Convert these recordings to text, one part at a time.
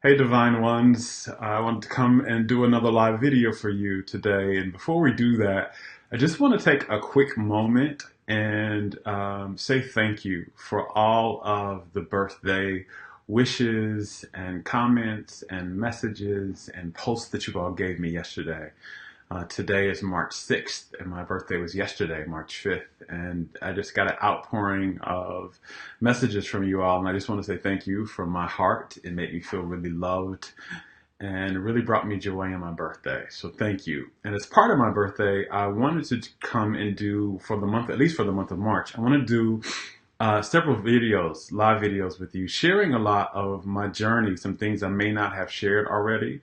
Hey, Divine Ones. I want to come and do another live video for you today. And before we do that, I just want to take a quick moment and say thank you for all of the birthday wishes and comments and messages and posts that you all gave me yesterday. Today is March 6th, and my birthday was yesterday, March 5th. And I just got an outpouring of messages from you all. And I just want to say thank you from my heart. It made me feel really loved and it really brought me joy on my birthday. So thank you. And as part of my birthday, I wanted to come and do for the month, at least for the month of March, I want to do several videos, live videos with you, sharing a lot of my journey, some things I may not have shared already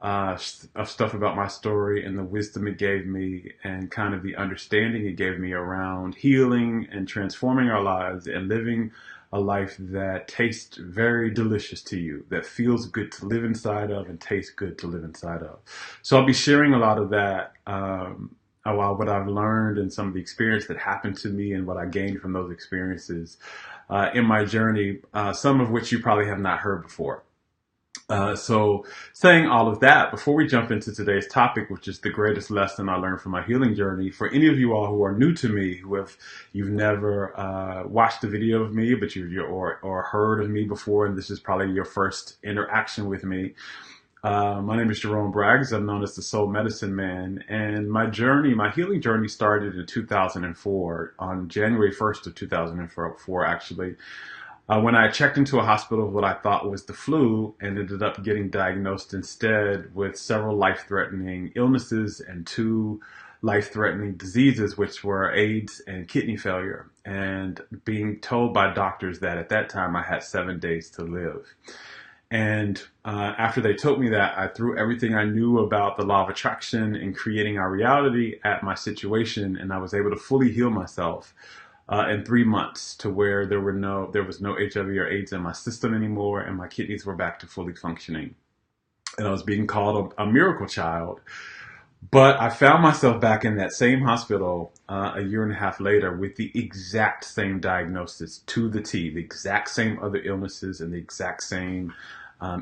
of stuff about my story and the wisdom it gave me and kind of the understanding it gave me around healing and transforming our lives and living a life that tastes very delicious to you, that feels good to live inside of and tastes good to live inside of. So I'll be sharing a lot of that, about what I've learned and some of the experience that happened to me and what I gained from those experiences in my journey, some of which you probably have not heard before. So saying all of that, before we jump into today's topic, which is the greatest lesson I learned from my healing journey, for any of you all who are new to me, you've never watched a video of me, but or heard of me before, and this is probably your first interaction with me. My name is Jerome Braggs. I'm known as the Soul Medicine Man, and my healing journey started in 2004, on January 1st of 2004, actually. When I checked into a hospital with what I thought was the flu and ended up getting diagnosed instead with several life-threatening illnesses and two life-threatening diseases, which were AIDS and kidney failure, and being told by doctors that at that time I had 7 days to live. And after they told me that, I threw everything I knew about the law of attraction and creating our reality at my situation, and I was able to fully heal myself in 3 months, to where there was no HIV or AIDS in my system anymore, and my kidneys were back to fully functioning. And I was being called a miracle child. But I found myself back in that same hospital a year and a half later with the exact same diagnosis to the T, the exact same other illnesses and the exact same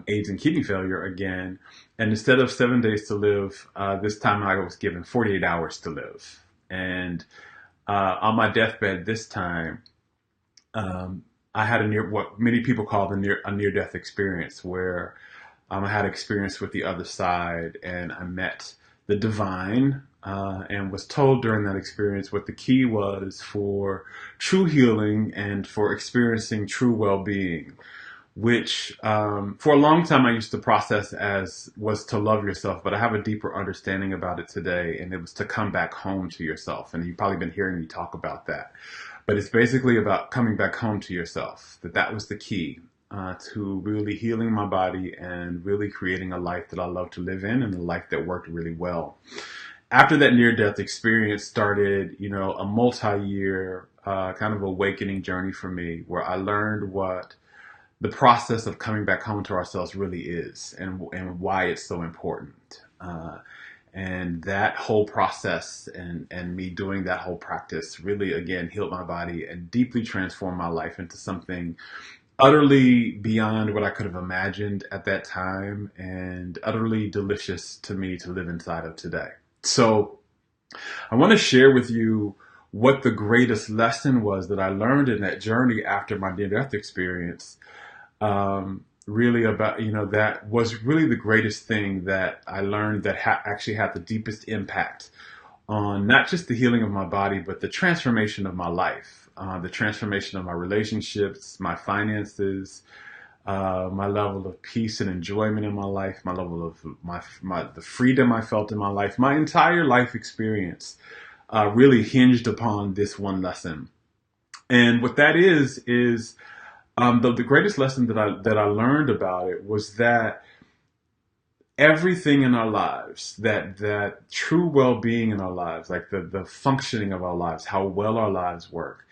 AIDS and kidney failure again. And instead of 7 days to live, this time I was given 48 hours to live. And on my deathbed this time, I had what many people call a near-death experience, where I had experience with the other side, and I met the divine, and was told during that experience what the key was for true healing and for experiencing true well-being, which for a long time I used to process as was to love yourself, but I have a deeper understanding about it today, and it was to come back home to yourself. And you've probably been hearing me talk about that. But it's basically about coming back home to yourself, that was the key to really healing my body and really creating a life that I love to live in, and a life that worked really well. After that near-death experience started, a multi-year kind of awakening journey for me, where I learned what the process of coming back home to ourselves really is, and why it's so important. And that whole process and me doing that whole practice really, again, healed my body and deeply transformed my life into something utterly beyond what I could have imagined at that time, and utterly delicious to me to live inside of today. So I want to share with you what the greatest lesson was that I learned in that journey after my near-death experience. Really about, that was really the greatest thing that I learned, that actually had the deepest impact on not just the healing of my body, but the transformation of my life, the transformation of my relationships, my finances, my level of peace and enjoyment in my life, my level of the freedom I felt in my life. My entire life experience really hinged upon this one lesson. And what that is the greatest lesson that I learned about it was that everything in our lives, that true well-being in our lives, like the functioning of our lives, how well our lives work,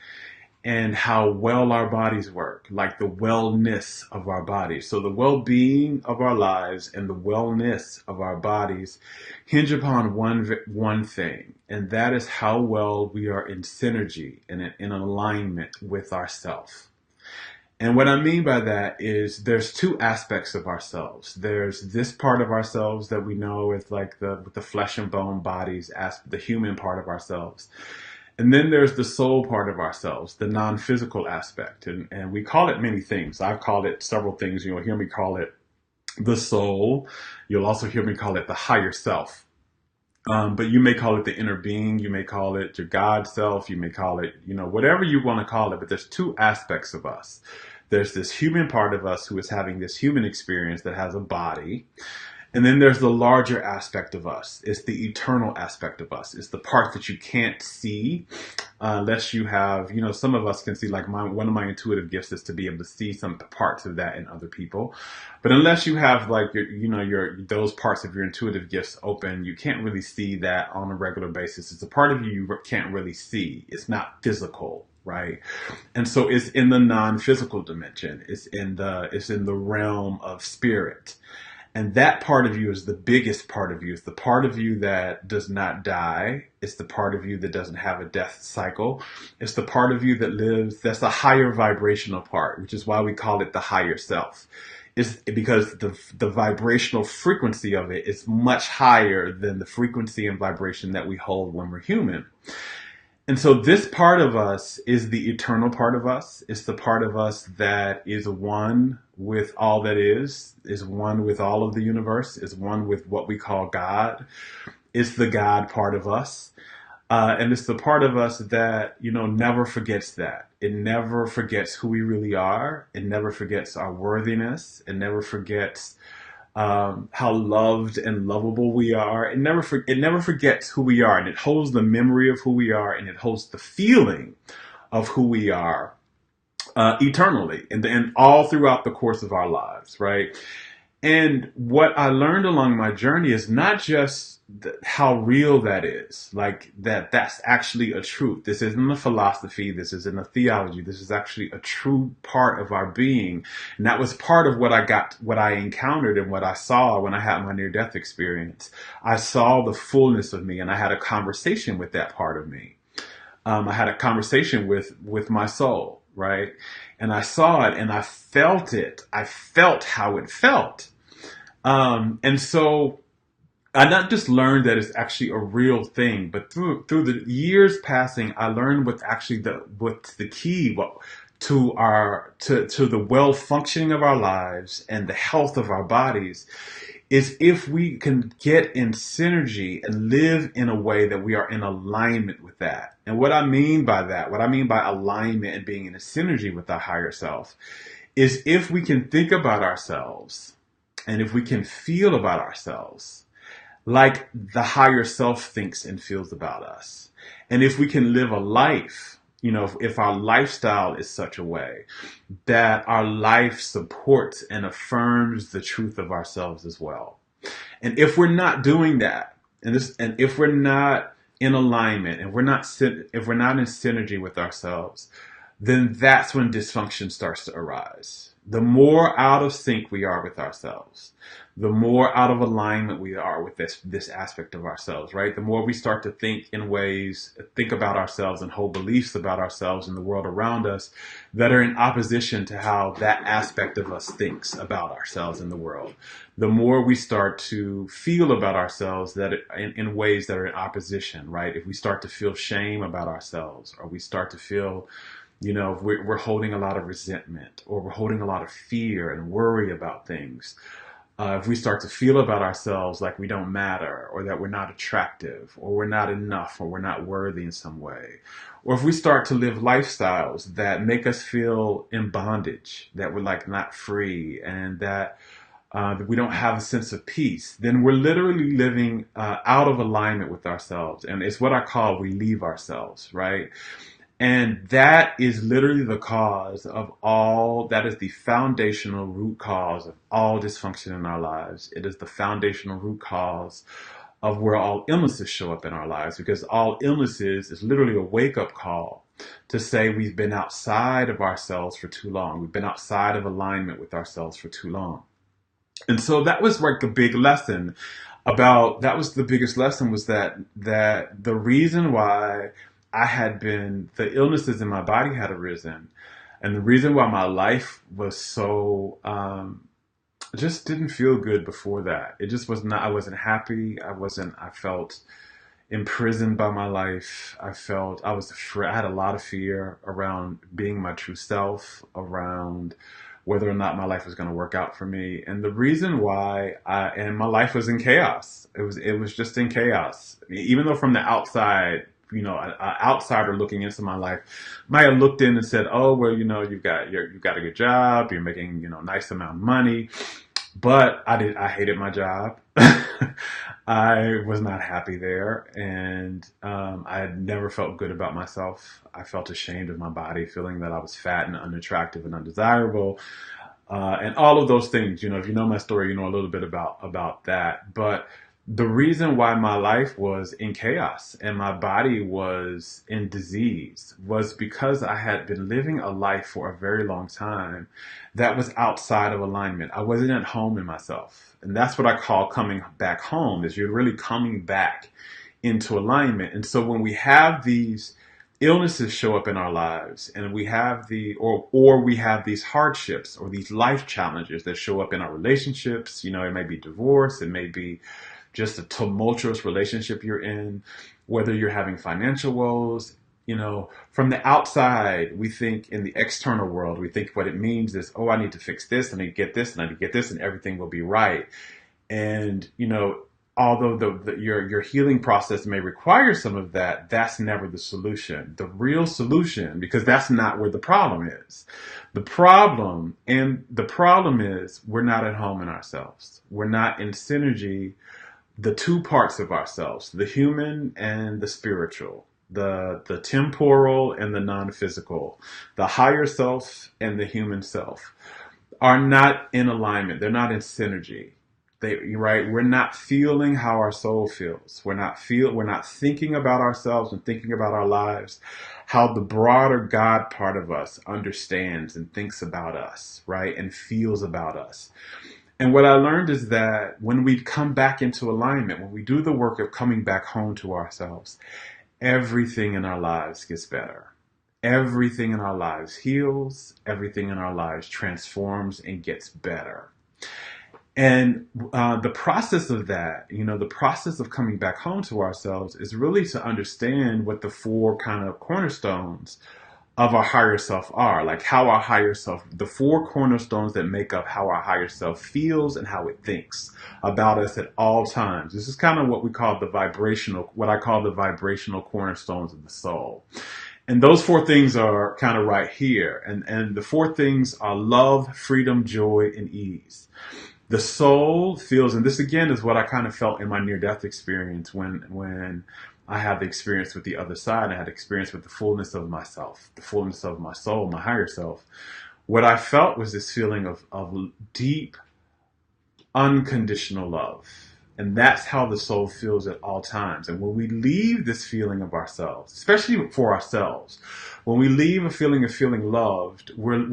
and how well our bodies work, like the wellness of our bodies. So the well-being of our lives and the wellness of our bodies hinge upon one thing, and that is how well we are in synergy and in alignment with ourself. And what I mean by that is there's two aspects of ourselves. There's this part of ourselves that we know is like the flesh and bone bodies, as the human part of ourselves. And then there's the soul part of ourselves, the non-physical aspect. And we call it many things. I've called it several things. You'll hear me call it the soul. You'll also hear me call it the higher self. But you may call it the inner being. You may call it your God self. You may call it, whatever you want to call it. But there's two aspects of us. There's this human part of us who is having this human experience that has a body. And then there's the larger aspect of us. It's the eternal aspect of us. It's the part that you can't see unless you have, some of us can see, like one of my intuitive gifts is to be able to see some parts of that in other people. But unless you have like those parts of your intuitive gifts open, you can't really see that on a regular basis. It's a part of you can't really see. It's not physical. Right. And so it's in the non-physical dimension. It's in the realm of spirit. And that part of you is the biggest part of you. It's the part of you that does not die. It's the part of you that doesn't have a death cycle. It's the part of you that lives, that's the higher vibrational part, which is why we call it the higher self. It's because the vibrational frequency of it is much higher than the frequency and vibration that we hold when we're human. And so this part of us is the eternal part of us. It's the part of us that is one with all that is one with all of the universe, is one with what we call God. It's the God part of us. And it's the part of us that, never forgets that. It never forgets who we really are. It never forgets our worthiness. It never forgets how loved and lovable we are. It never forgets who we are, and it holds the memory of who we are, and it holds the feeling of who we are eternally, and all throughout the course of our lives, right? And what I learned along my journey is not just how real that is, like that's actually a truth. This isn't a philosophy. This isn't a theology. This is actually a true part of our being. And that was part of what I encountered and what I saw when I had my near-death experience. I saw the fullness of me, and I had a conversation with that part of me. I had a conversation with my soul, right? And I saw it and I felt it. I felt how it felt. And so I not just learned that it's actually a real thing, but through the years passing, I learned what's the key to the well functioning of our lives and the health of our bodies is if we can get in synergy and live in a way that we are in alignment with that. And what I mean by alignment and being in a synergy with our higher self is if we can think about ourselves and if we can feel about ourselves like the higher self thinks and feels about us. And if we can live a life, if our lifestyle is such a way that our life supports and affirms the truth of ourselves as well. And if we're not doing that, and if we're not in alignment, and if we're not in synergy with ourselves, then that's when dysfunction starts to arise. The more out of sync we are with ourselves, the more out of alignment we are with this aspect of ourselves, right? The more we start to think about ourselves and hold beliefs about ourselves and the world around us that are in opposition to how that aspect of us thinks about ourselves in the world. The more we start to feel about ourselves in ways that are in opposition, right? If we start to feel shame about ourselves, or we start to feel we're holding a lot of resentment, or we're holding a lot of fear and worry about things. If we start to feel about ourselves like we don't matter, or that we're not attractive, or we're not enough, or we're not worthy in some way. Or if we start to live lifestyles that make us feel in bondage, that we're like not free, and that we don't have a sense of peace, then we're literally living out of alignment with ourselves. And it's what I call we leave ourselves, right? And that is literally the cause of that is the foundational root cause of all dysfunction in our lives. It is the foundational root cause of where all illnesses show up in our lives, because all illnesses is literally a wake-up call to say we've been outside of ourselves for too long. We've been outside of alignment with ourselves for too long. And so that was like a big lesson the biggest lesson was that the reason why the illnesses in my body had arisen And the reason why my life was so, just didn't feel good before that. It just was not, I wasn't happy. I felt imprisoned by my life. I was afraid. I had a lot of fear around being my true self, around whether or not my life was going to work out for me. And the reason why and my life was in chaos. It was just in chaos. Even though from the outside, an outsider looking into my life might have looked in and said, "Oh, well, you've got a good job. You're making, nice amount of money." But I hated my job. I was not happy there, and I had never felt good about myself. I felt ashamed of my body, feeling that I was fat and unattractive and undesirable, and all of those things. If you know my story, you know a little bit about that. But the reason why my life was in chaos and my body was in disease was because I had been living a life for a very long time that was outside of alignment. I wasn't at home in myself. And that's what I call coming back home, is you're really coming back into alignment. And so when we have these illnesses show up in our lives, and we have or we have these hardships or these life challenges that show up in our relationships, it may be divorce, it may be just a tumultuous relationship you're in, whether you're having financial woes. From the outside, we think, in the external world, we think what it means is, oh, I need to fix this, I need to get this, and I need to get this, and everything will be right. And, although your healing process may require some of that, that's never the solution. The real solution, because that's not where the problem is. The problem is we're not at home in ourselves. We're not in synergy, the two parts of ourselves, the human and the spiritual, the temporal and the non-physical, the higher self and the human self are not in alignment. They're not in synergy. We're not feeling how our soul feels. We're not thinking about ourselves and thinking about our lives, how the broader God part of us understands and thinks about us, right? And feels about us. And what I learned is that when we come back into alignment, when we do the work of coming back home to ourselves, everything in our lives gets better. Everything in our lives heals. Everything in our lives transforms and gets better. And the process of that, the process of coming back home to ourselves is really to understand what the four kind of cornerstones of our higher self are, like how our higher self, the four cornerstones that make up how our higher self feels and how it thinks about us at all times. This is kind of what I call the vibrational cornerstones of the soul. And those four things are kind of right here. And the four things are love, freedom, joy, and ease. The soul feels, and this again is what I kind of felt in my near-death experience when I had the experience with the other side. I had experience with the fullness of myself, the fullness of my soul, my higher self. What I felt was this feeling of deep, unconditional love. And that's how the soul feels at all times. And when we leave this feeling of ourselves, especially for ourselves, when we leave a feeling of feeling loved, we're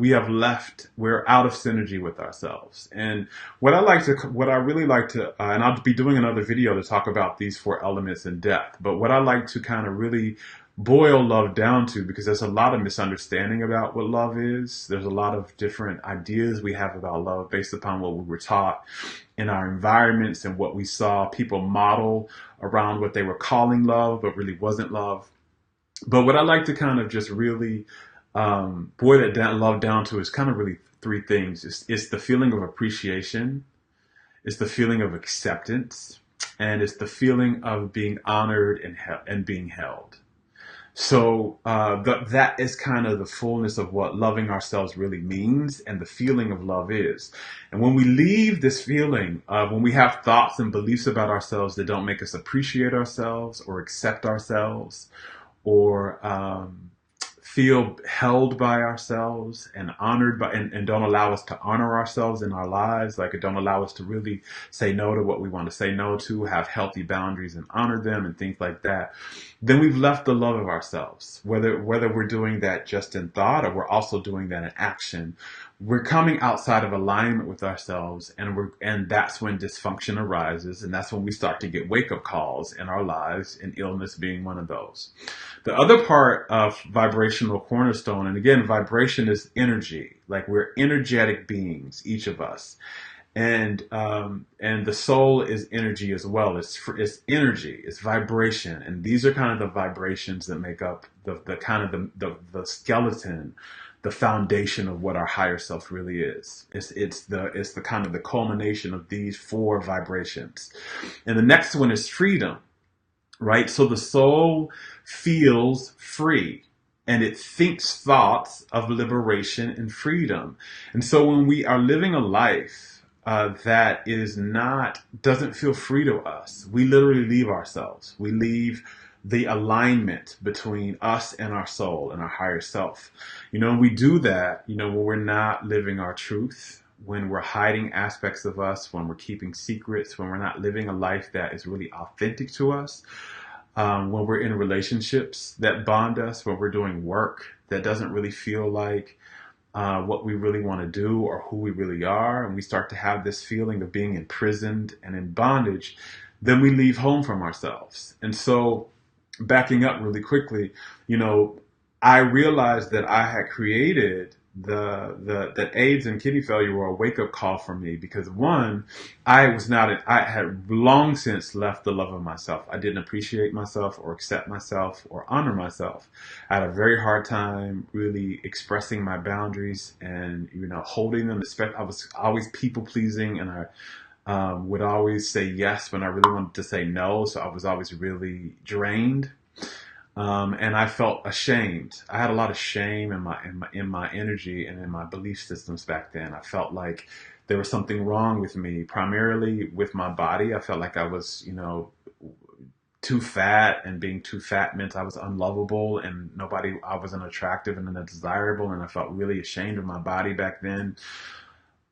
out of synergy with ourselves. And what I really like to, and I'll be doing another video to talk about these four elements in depth, but what I like to kind of really boil love down to, because there's a lot of misunderstanding about what love is. There's a lot of different ideas we have about love based upon what we were taught in our environments and what we saw people model around what they were calling love, but really wasn't love. But what I like to kind of just really boil love down to is kind of really three things. It's the feeling of appreciation, it's the feeling of acceptance, and it's the feeling of being honored and being held. So that is kind of the fullness of what loving ourselves really means and the feeling of love is. And when we leave this feeling, when we have thoughts and beliefs about ourselves that don't make us appreciate ourselves or accept ourselves, or feel held by ourselves and honored by, and don't allow us to honor ourselves in our lives, like it don't allow us to really say no to what we want to say no to, have healthy boundaries and honor them and things like that, then we've left the love of ourselves. Whether we're doing that just in thought or we're also doing that in action, we're coming outside of alignment with ourselves, and that's when dysfunction arises, and that's when we start to get wake up calls in our lives, and illness being one of those. The other part of vibrational cornerstone, and again, vibration is energy. Like, we're energetic beings, each of us, and the soul is energy as well. It's energy, it's vibration, and these are kind of the vibrations that make up the kind of the skeleton, the foundation of what our higher self really is. It's the kind of the culmination of these four vibrations. And the next one is freedom, right? So the soul feels free, and it thinks thoughts of liberation and freedom. And so when we are living a life that doesn't feel free to us, we literally leave ourselves. We leave the alignment between us and our soul and our higher self. We do that, when we're not living our truth, when we're hiding aspects of us, when we're keeping secrets, when we're not living a life that is really authentic to us, when we're in relationships that bond us, when we're doing work that doesn't really feel like what we really want to do or who we really are, and we start to have this feeling of being imprisoned and in bondage, then we leave home from ourselves. And so, backing up really quickly, I realized that I had created that AIDS and kidney failure were a wake up call for me, because one, I had long since left the love of myself. I didn't appreciate myself or accept myself or honor myself. I had a very hard time really expressing my boundaries and, holding them. I was always people pleasing, and I would always say yes when I really wanted to say no. So I was always really drained. And I felt ashamed. I had a lot of shame in my energy and in my belief systems back then. I felt like there was something wrong with me, primarily with my body. I felt like I was, too fat, and being too fat meant I was unlovable, and I wasn't attractive and undesirable, and I felt really ashamed of my body back then.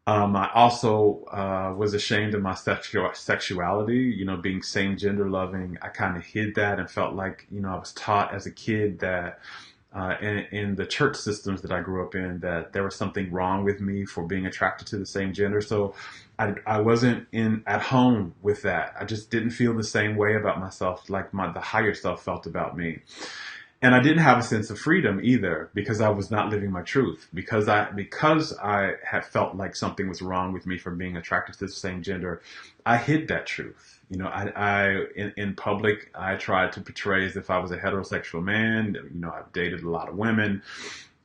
I also was ashamed of my sexuality, being same gender loving. I kind of hid that and felt like, I was taught as a kid that in the church systems that I grew up in, that there was something wrong with me for being attracted to the same gender. So I wasn't at home with that. I just didn't feel the same way about myself like the higher self felt about me. And I didn't have a sense of freedom either, because I was not living my truth. Because I had felt like something was wrong with me for being attracted to the same gender, I hid that truth. In public, I tried to portray as if I was a heterosexual man. I've dated a lot of women,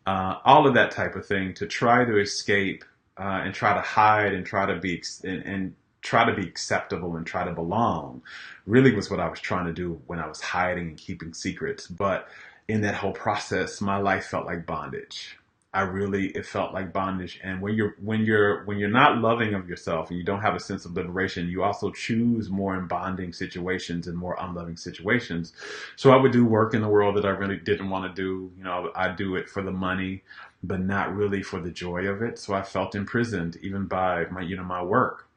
all of that type of thing, to try to escape and try to hide and try to be and try to be acceptable and try to belong, really was what I was trying to do when I was hiding and keeping secrets. But in that whole process, my life felt like bondage. It felt like bondage. And when you're not loving of yourself and you don't have a sense of liberation, you also choose more in bonding situations and more unloving situations. So I would do work in the world that I really didn't want to do. I do it for the money, but not really for the joy of it. So I felt imprisoned even by my work.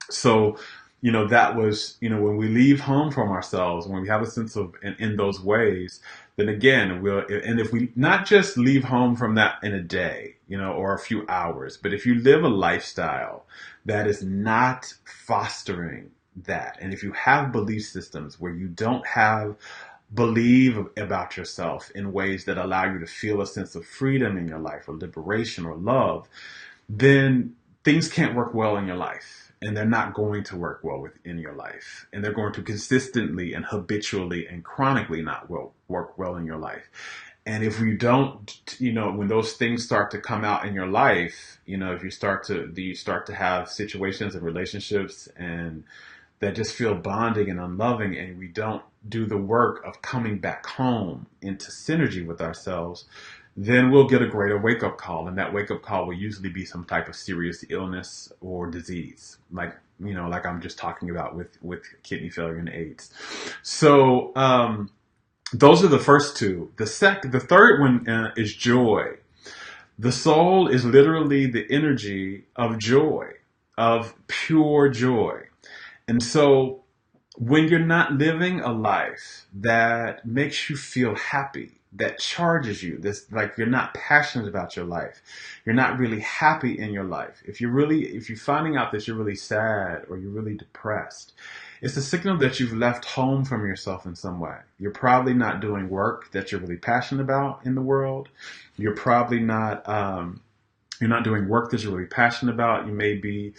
So, that was, when we leave home from ourselves, when we have a sense of, in those ways, then again, and if we not just leave home from that in a day, or a few hours, but if you live a lifestyle that is not fostering that, and if you have belief systems where you don't believe about yourself in ways that allow you to feel a sense of freedom in your life, or liberation, or love, then things can't work well in your life. And they're not going to work well within your life. And they're going to consistently and habitually and chronically not work well in your life. And if you don't, when those things start to come out in your life, if you start to have situations and relationships and that just feel bonding and unloving, and we don't do the work of coming back home into synergy with ourselves, then we'll get a greater wake-up call. And that wake-up call will usually be some type of serious illness or disease, like I'm just talking about with kidney failure and AIDS. So those are the first two. The third one is joy. The soul is literally the energy of joy, of pure joy. And so when you're not living a life that makes you feel happy, that charges you. This, like, you're not passionate about your life. You're not really happy in your life. If you're finding out that you're really sad or you're really depressed, it's a signal that you've left home from yourself in some way. You're probably not doing work that you're really passionate about in the world. You're probably not, you're not doing work that you're really passionate about. You may be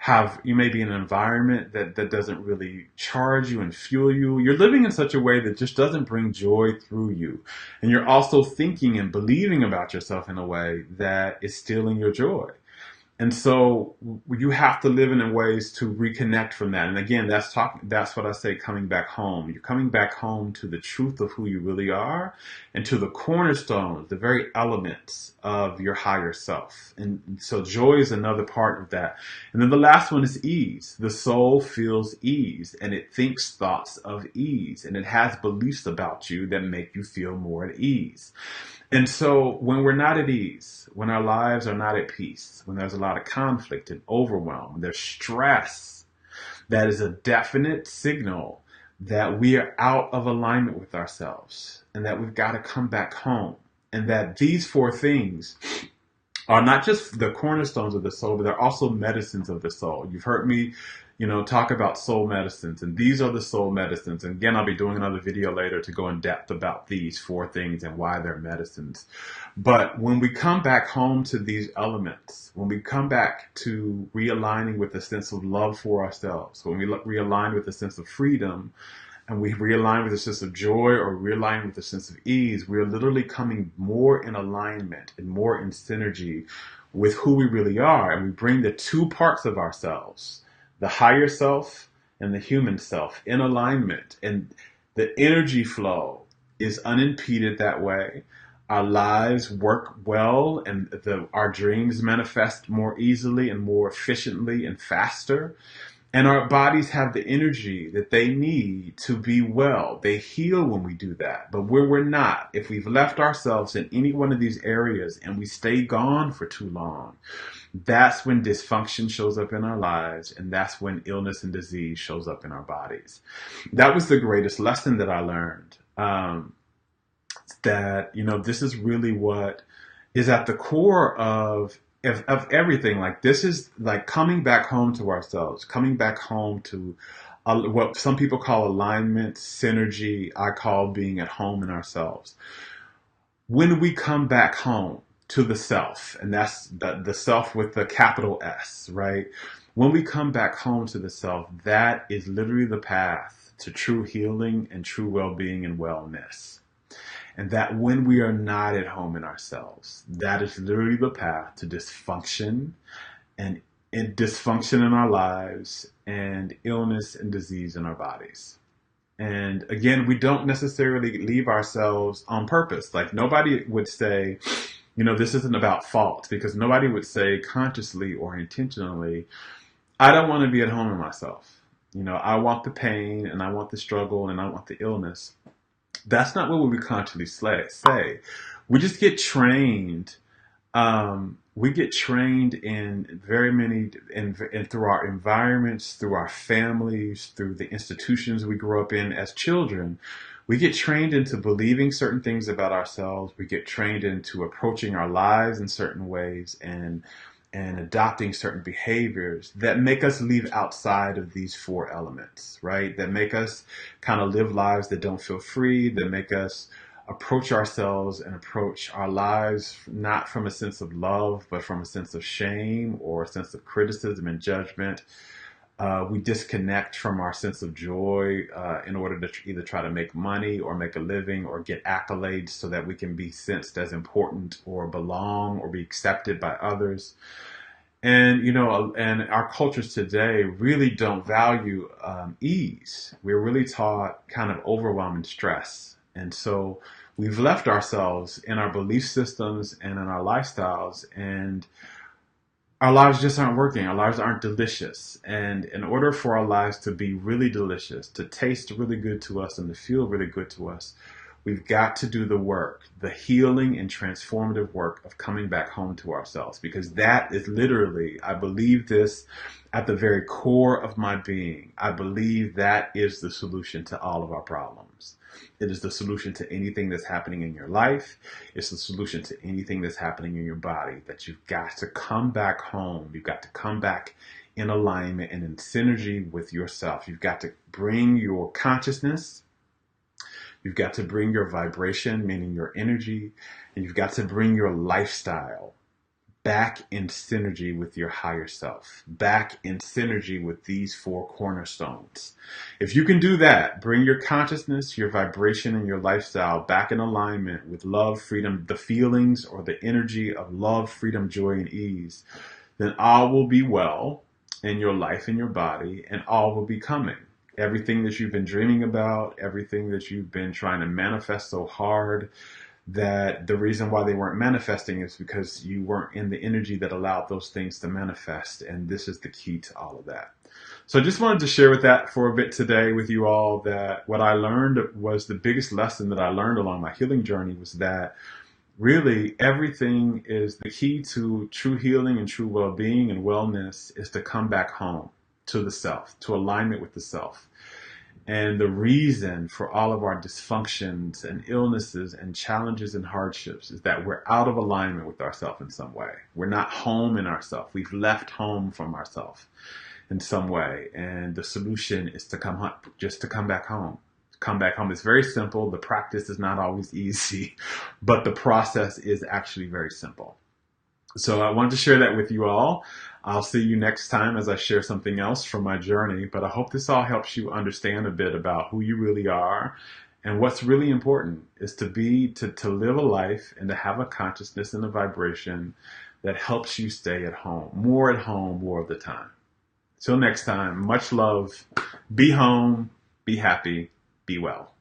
in an environment that doesn't really charge you and fuel you. You're living in such a way that just doesn't bring joy through you. And you're also thinking and believing about yourself in a way that is stealing your joy. And so you have to live in ways to reconnect from that. And again, that's what I say, coming back home. You're coming back home to the truth of who you really are and to the cornerstones, the very elements of your higher self. And so joy is another part of that. And then the last one is ease. The soul feels ease and it thinks thoughts of ease and it has beliefs about you that make you feel more at ease. And so when we're not at ease, when our lives are not at peace, when there's a lot of conflict and overwhelm, there's stress, that is a definite signal that we are out of alignment with ourselves and that we've got to come back home. And that these four things are not just the cornerstones of the soul, but they're also medicines of the soul. You've heard me, talk about soul medicines, and these are the soul medicines. And again, I'll be doing another video later to go in depth about these four things and why they're medicines. But when we come back home to these elements, when we come back to realigning with a sense of love for ourselves, when we realign with a sense of freedom, and we realign with a sense of joy or realign with a sense of ease, we're literally coming more in alignment and more in synergy with who we really are. And we bring the two parts of ourselves, the higher self and the human self, in alignment. And the energy flow is unimpeded that way. Our lives work well and our dreams manifest more easily and more efficiently and faster. And our bodies have the energy that they need to be well. They heal when we do that. But where we're not, if we've left ourselves in any one of these areas and we stay gone for too long, that's when dysfunction shows up in our lives. And that's when illness and disease shows up in our bodies. That was the greatest lesson that I learned. That, this is really what is at the core of everything. Like, this is like coming back home to ourselves, coming back home to what some people call alignment, synergy. I call being at home in ourselves. When we come back home to the self, and that's the self with the capital S, right? When we come back home to the self, that is literally the path to true healing and true well-being and wellness. And that when we are not at home in ourselves, that is literally the path to dysfunction and dysfunction in our lives and illness and disease in our bodies. And again, we don't necessarily leave ourselves on purpose. Like, nobody would say, this isn't about fault, because nobody would say consciously or intentionally, I don't want to be at home in myself. I want the pain and I want the struggle and I want the illness. That's not what we consciously say. We just get trained. We get trained in very many, and through our environments, through our families, through the institutions we grew up in as children. We get trained into believing certain things about ourselves. We get trained into approaching our lives in certain ways and adopting certain behaviors that make us live outside of these four elements, right? That make us kind of live lives that don't feel free, that make us approach ourselves and approach our lives not from a sense of love, but from a sense of shame or a sense of criticism and judgment. We disconnect from our sense of joy in order to either try to make money or make a living or get accolades so that we can be sensed as important or belong or be accepted by others. And, and our cultures today really don't value ease. We're really taught kind of overwhelm and stress. And so we've left ourselves in our belief systems and in our lifestyles, and our lives just aren't working. Our lives aren't delicious. And in order for our lives to be really delicious, to taste really good to us and to feel really good to us, we've got to do the work, the healing and transformative work of coming back home to ourselves, because that is literally, I believe this, at the very core of my being, I believe that is the solution to all of our problems. It is the solution to anything that's happening in your life. It's the solution to anything that's happening in your body, that you've got to come back home. You've got to come back in alignment and in synergy with yourself. You've got to bring your consciousness. You've got to bring your vibration, meaning your energy, and you've got to bring your lifestyle back in synergy with your higher self, back in synergy with these four cornerstones. If you can do that, bring your consciousness, your vibration, and your lifestyle back in alignment with love, freedom, the feelings or the energy of love, freedom, joy, and ease, then all will be well in your life and your body, and all will be coming. Everything that you've been dreaming about, everything that you've been trying to manifest so hard, that the reason why they weren't manifesting is because you weren't in the energy that allowed those things to manifest. And this is the key to all of that. So I just wanted to share with that for a bit today with you all, that what I learned was the biggest lesson that I learned along my healing journey was that really everything is the key to true healing and true well-being and wellness is to come back home to the self, to alignment with the self. And the reason for all of our dysfunctions and illnesses and challenges and hardships is that we're out of alignment with ourselves in some way. We're not home in ourselves. We've left home from ourselves in some way. And the solution is to just to come back home. Come back home. It's very simple. The practice is not always easy, but the process is actually very simple. So I wanted to share that with you all. I'll see you next time as I share something else from my journey, but I hope this all helps you understand a bit about who you really are. And what's really important is to live a life and to have a consciousness and a vibration that helps you stay at home more of the time. Till next time, much love. Be home, be happy, be well.